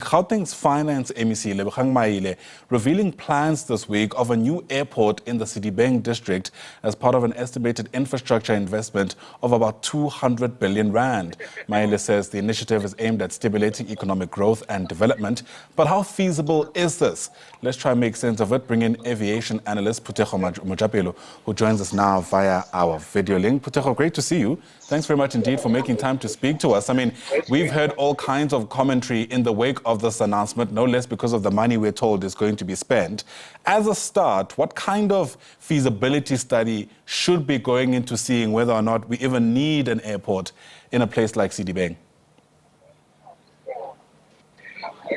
Gauteng's finance MEC, Lebogang Maile, revealing plans this week of a new airport in the Sedibeng District as part of an estimated infrastructure investment of about 200 billion rand. Maile says the initiative is aimed at stimulating economic growth and development. But how feasible is this? Let's try and make sense of it. Bring in Aviation Analyst Phuthego Mojapele, who joins us now via our video link. Phuthego, great to see you. Thanks very much indeed for making time to speak to us. I mean, we've heard all kinds of commentary in the wake of this announcement, no less because of the money we're told is going to be spent. As a start, what kind of feasibility study should be going into seeing whether or not we even need an airport in a place like Sedibeng?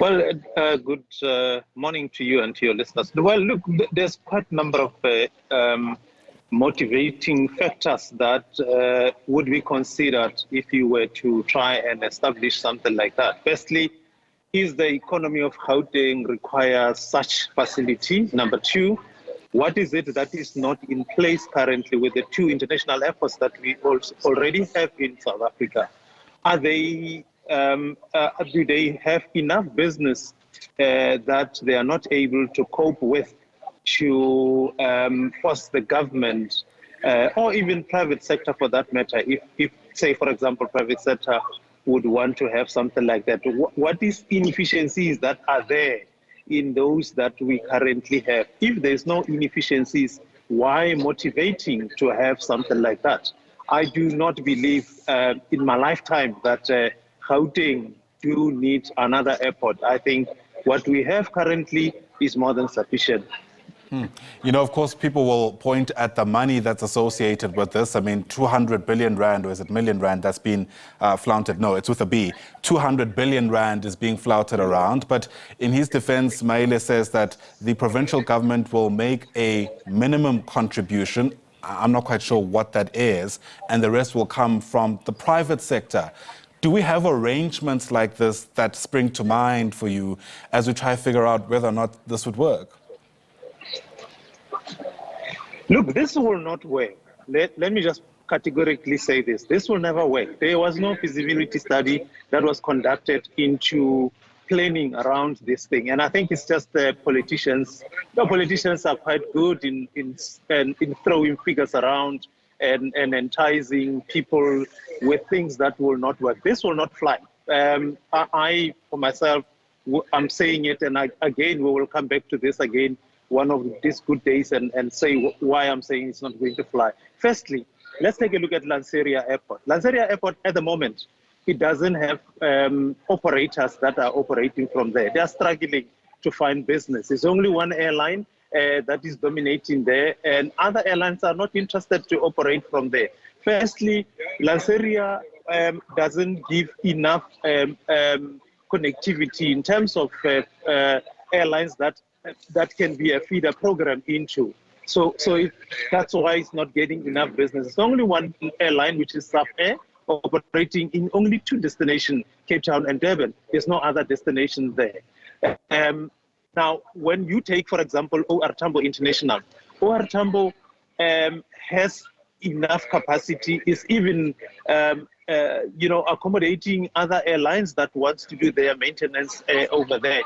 Well, good morning to you and to your listeners. Well, look, there's quite a number of motivating factors that would be considered if you were to try and establish something like that. Firstly, is the economy of Gauteng requires such facility? Number two, what is it that is not in place currently with the two international airports that we already have in South Africa? Are they do they have enough business that they are not able to cope with to force the government or even private sector for that matter, if say, for example, private sector would want to have something like that? What is inefficiencies that are there in those that we currently have? If there's no inefficiencies, why motivating to have something like that? I do not believe in my lifetime that Gauteng do need another airport. I think what we have currently is more than sufficient. You know, of course, people will point at the money that's associated with this. I mean, 200 billion rand, or is it million rand, that's been flaunted? No, it's with a B. 200 billion rand is being flouted around. But in his defense, Maile says that the provincial government will make a minimum contribution. I'm not quite sure what that is. And the rest will come from the private sector. Do we have arrangements like this that spring to mind for you as we try to figure out whether or not this would work? Look, this will not work. Let me just categorically say this. This will never work. There was no feasibility study that was conducted into planning around this thing. And I think it's just the politicians. The politicians are quite good in throwing figures around and enticing people with things that will not work. This will not fly. I, for myself, I'm saying it, and again, we will come back to this again one of these good days and say why I'm saying it's not going to fly. Firstly, let's take a look at Lanseria Airport. Lanseria Airport, at the moment, it doesn't have operators that are operating from there. They are struggling to find business. There's only one airline that is dominating there, and other airlines are not interested to operate from there. Firstly, Lanseria doesn't give enough connectivity in terms of airlines that can be a feeder program into. So that's why it's not getting enough business. It's only one airline, which is SAP Air, operating in only two destinations, Cape Town and Durban. There's no other destination there. Now, when you take, for example, OR Tambo International, OR Tambo has enough capacity, is even accommodating other airlines that want to do their maintenance over there.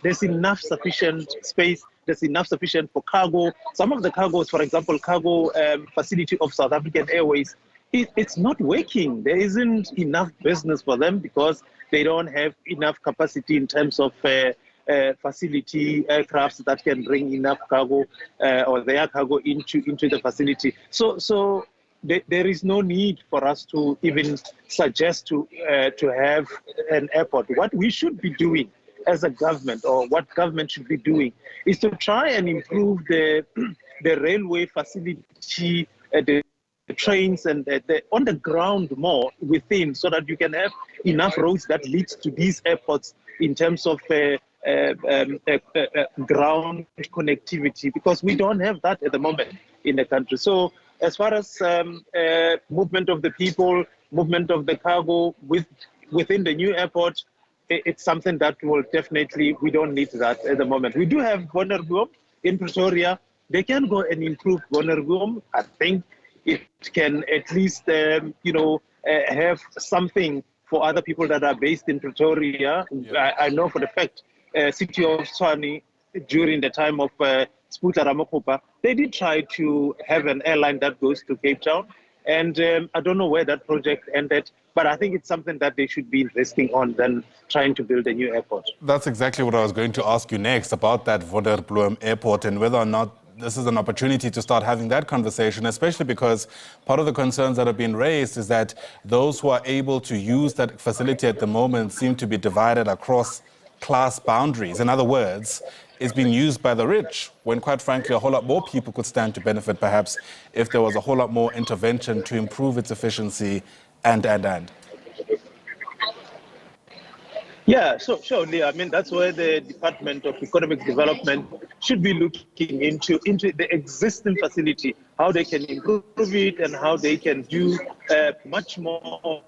There's enough sufficient space. There's enough sufficient for cargo. Some of the cargos, for example, cargo facility of South African Airways, it's not working. There isn't enough business for them because they don't have enough capacity in terms of facility aircrafts that can bring enough cargo or their cargo into the facility. So there is no need for us to even suggest to have an airport. What we should be doing as a government, or what government should be doing, is to try and improve the railway facility, the trains and on the ground more within, so that you can have enough roads that leads to these airports in terms of ground connectivity, because we don't have that at the moment in the country. So as far as movement of the people, movement of the cargo within the new airport, it's something that will definitely, we don't need that at the moment. We do have Wonergoom in Pretoria. They can go and improve Wonergoom. I think it can at least, have something for other people that are based in Pretoria. Yep. I know for the fact, City of Tshwane, during the time of Sputla Ramokgopa, they did try to have an airline that goes to Cape Town. And I don't know where that project ended, but I think it's something that they should be investing on than trying to build a new airport. That's exactly what I was going to ask you next about that Wonderbloem airport and whether or not this is an opportunity to start having that conversation, especially because part of the concerns that have been raised is that those who are able to use that facility at the moment seem to be divided across class boundaries. In other words, it's being used by the rich, when quite frankly a whole lot more people could stand to benefit perhaps if there was a whole lot more intervention to improve its efficiency and. Yeah, so surely. I mean, that's where the Department of Economic Development should be looking into the existing facility, how they can improve it and how they can do much more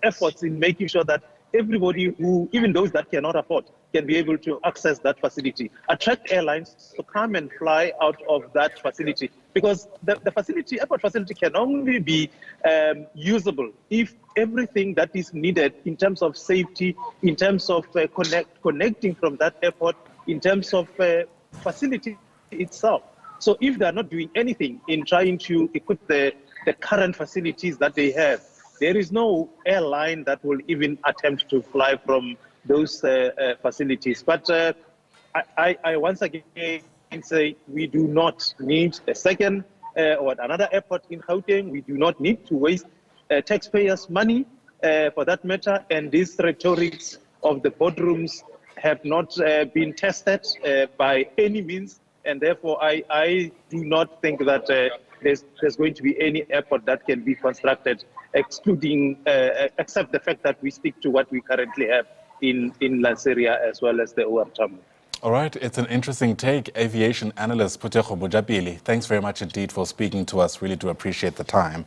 efforts in making sure that everybody who, even those that cannot afford, can be able to access that facility. Attract airlines to come and fly out of that facility, because the facility, airport facility, can only be usable if everything that is needed in terms of safety, in terms of connecting from that airport, in terms of facility itself. So if they are not doing anything in trying to equip the current facilities that they have, there is no airline that will even attempt to fly from those facilities. But I once again say we do not need a second or another airport in Gauteng. We do not need to waste taxpayers' money for that matter. And these rhetorics of the boardrooms have not been tested by any means. And therefore, I do not think that there's going to be any airport that can be constructed excluding, except the fact that we stick to what we currently have in Lanseria as well as the OR terminal. All right, it's an interesting take. Aviation Analyst Phuthego Mojapele, thanks very much indeed for speaking to us. Really do appreciate the time.